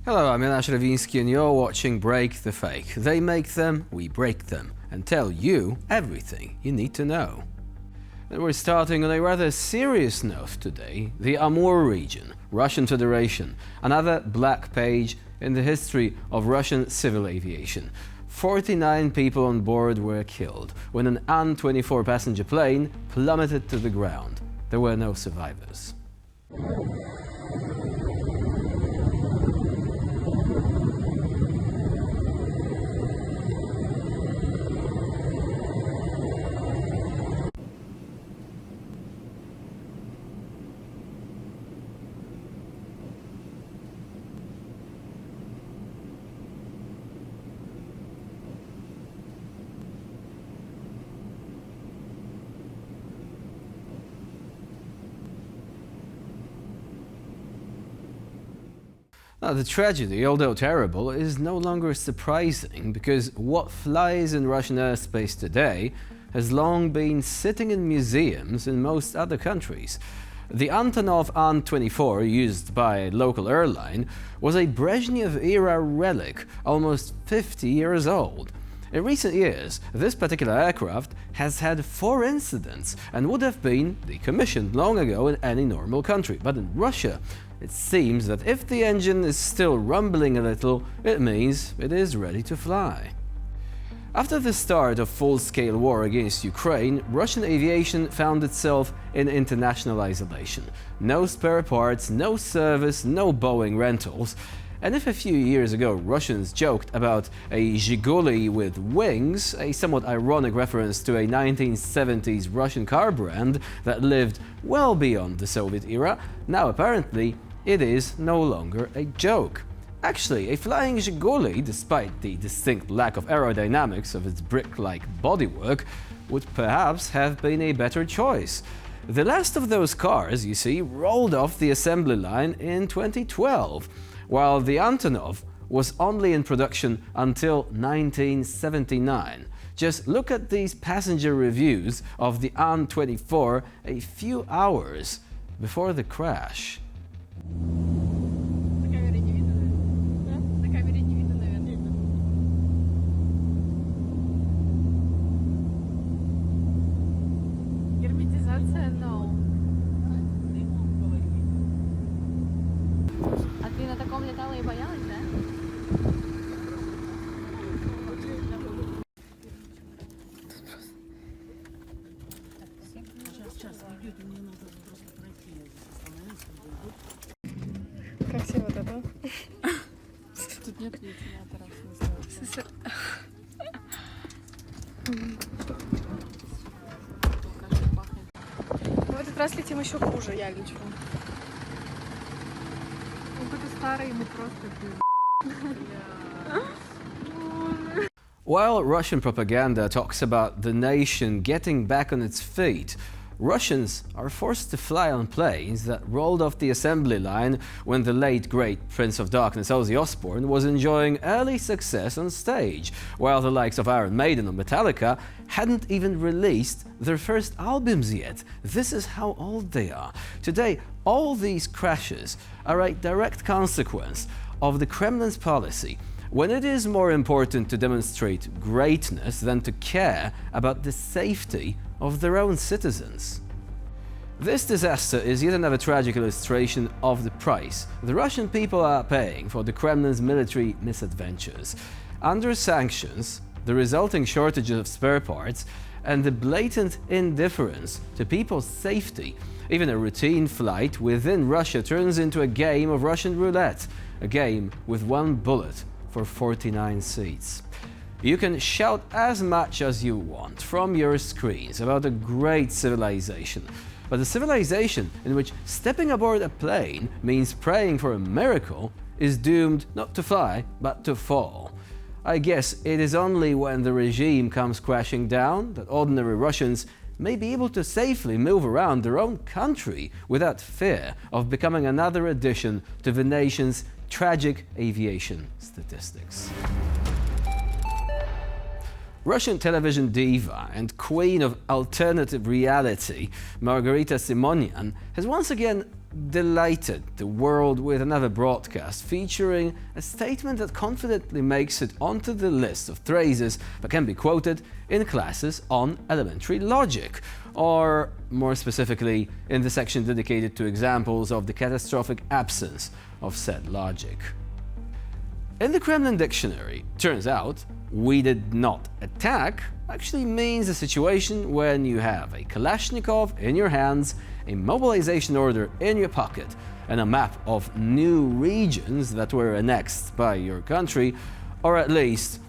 Hello, I'm Jonasz Rewiński and you're watching Break the Fake. They make them, we break them, and tell you everything you need to know. And we're starting on a rather serious note today, the Amur region, Russian Federation, another black page in the history of Russian civil aviation. 49 people on board were killed when an An-24 passenger plane plummeted to the ground. There were no survivors. Now, the tragedy, although terrible, is no longer surprising because what flies in Russian airspace today has long been sitting in museums in most other countries. The Antonov An-24, used by a local airline, was a Brezhnev-era relic, almost 50 years old. In recent years, this particular aircraft has had 4 incidents and would have been decommissioned long ago in any normal country. But in Russia, it seems that if the engine is still rumbling a little, it means it is ready to fly. After the start of full-scale war against Ukraine, Russian aviation found itself in international isolation. No spare parts, no service, no Boeing rentals. And if a few years ago Russians joked about a Zhiguli with wings, a somewhat ironic reference to a 1970s Russian car brand that lived well beyond the Soviet era, now apparently it is no longer a joke. Actually, a flying Zhiguli, despite the distinct lack of aerodynamics of its brick-like bodywork, would perhaps have been a better choice. The last of those cars, you see, rolled off the assembly line in 2012. While the Antonov was only in production until 1979. Just look at these passenger reviews of the An-24 a few hours before the crash. Как себе вот это? Тут нет вентилятора, в смысле. Мы в этот раз летим еще хуже, я лечу. Какой-то старый, мы просто... While Russian propaganda talks about the nation getting back on its feet, Russians are forced to fly on planes that rolled off the assembly line when the late great Prince of Darkness Ozzy Osbourne was enjoying early success on stage, while the likes of Iron Maiden or Metallica hadn't even released their first albums yet. This is how old they are. Today, all these crashes are a direct consequence of the Kremlin's policy, when it is more important to demonstrate greatness than to care about the safety of their own citizens. This disaster is yet another tragic illustration of the price the Russian people are paying for the Kremlin's military misadventures. Under sanctions, the resulting shortages of spare parts, and the blatant indifference to people's safety, even a routine flight within Russia turns into a game of Russian roulette, a game with one bullet for 49 seats. You can shout as much as you want from your screens about a great civilization, but a civilization in which stepping aboard a plane means praying for a miracle is doomed not to fly, but to fall. I guess it is only when the regime comes crashing down that ordinary Russians may be able to safely move around their own country without fear of becoming another addition to the nation's tragic aviation statistics. Russian television diva and queen of alternative reality, Margarita Simonian, has once again delighted the world with another broadcast featuring a statement that confidently makes it onto the list of phrases that can be quoted in classes on elementary logic, or more specifically in the section dedicated to examples of the catastrophic absence of said logic. In the Kremlin dictionary, turns out, "we did not attack" actually means a situation when you have a Kalashnikov in your hands, a mobilization order in your pocket, and a map of new regions that were annexed by your country, or at least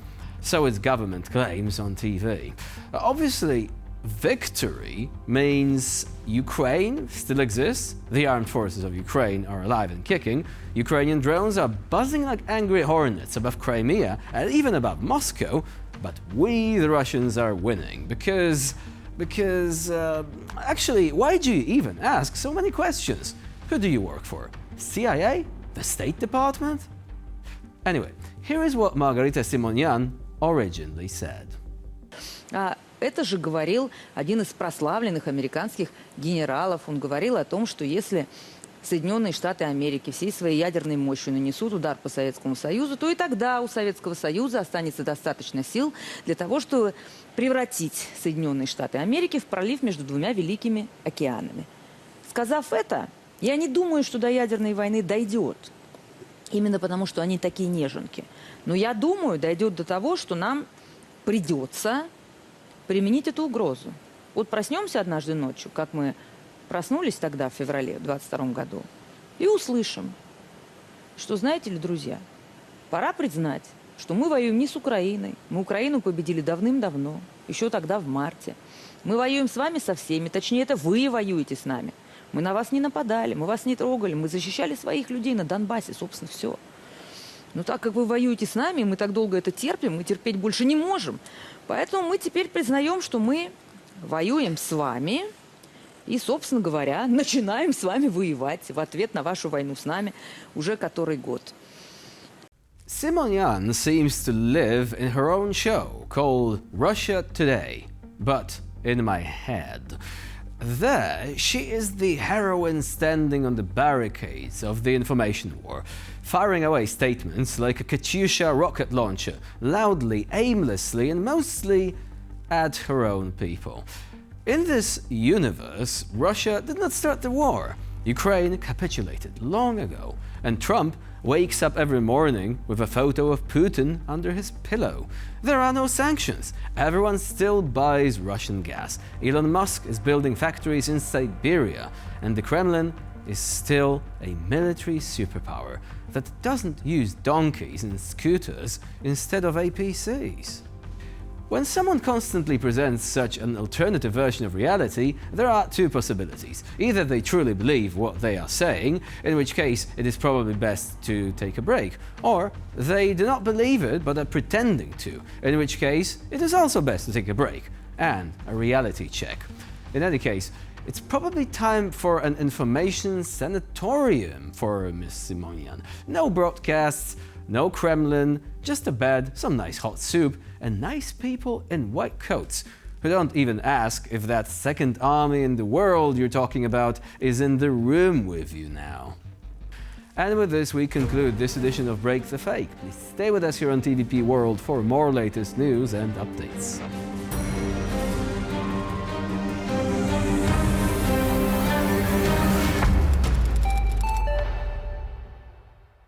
so its government claims on TV. Obviously, victory means Ukraine still exists, the armed forces of Ukraine are alive and kicking, Ukrainian drones are buzzing like angry hornets above Crimea and even above Moscow, but we, the Russians, are winning because actually, why do you even ask so many questions? Who do you work for? CIA? The State Department? Anyway, here is what Margarita Simonyan originally said. Это же говорил один из прославленных американских генералов. Он говорил о том, что если Соединенные Штаты Америки всей своей ядерной мощью нанесут удар по Советскому Союзу, то и тогда у Советского Союза останется достаточно сил для того, чтобы превратить Соединенные Штаты Америки в пролив между двумя великими океанами. Сказав это, я не думаю, что до ядерной войны дойдет. Именно потому, что они такие неженки. Но я думаю, дойдет до того, что нам придется применить эту угрозу. Вот проснемся однажды ночью, как мы проснулись тогда в феврале 2022 году, и услышим, что, знаете ли, друзья, пора признать, что мы воюем не с Украиной. Мы Украину победили давным-давно, еще тогда в марте. Мы воюем с вами со всеми, точнее, это вы воюете с нами. Мы на вас не нападали, мы вас не трогали, мы защищали своих людей на Донбассе, собственно, все. Но так как вы воюете с нами, мы так долго это терпим, мы терпеть больше не можем. Поэтому мы теперь признаем, что мы воюем с вами и, собственно говоря, начинаем с вами воевать в ответ на вашу войну с нами уже который год. Simonyan seems to live in her own show called Russia Today, but in my head. There, she is the heroine standing on the barricades of the information war, firing away statements like a Katyusha rocket launcher, loudly, aimlessly, and mostly at her own people. In this universe, Russia did not start the war. Ukraine capitulated long ago, and Trump wakes up every morning with a photo of Putin under his pillow. There are no sanctions. Everyone still buys Russian gas. Elon Musk is building factories in Siberia, and the Kremlin is still a military superpower that doesn't use donkeys and scooters instead of APCs. When someone constantly presents such an alternative version of reality, there are two possibilities. Either they truly believe what they are saying, in which case it is probably best to take a break, or they do not believe it but are pretending to, in which case it is also best to take a break and a reality check. In any case, it's probably time for an information sanatorium for Miss Simonian. No broadcasts, no Kremlin, just a bed, some nice hot soup, and nice people in white coats who don't even ask if that second army in the world you're talking about is in the room with you now. And with this, we conclude this edition of Break the Fake. Please stay with us here on TVP World for more latest news and updates.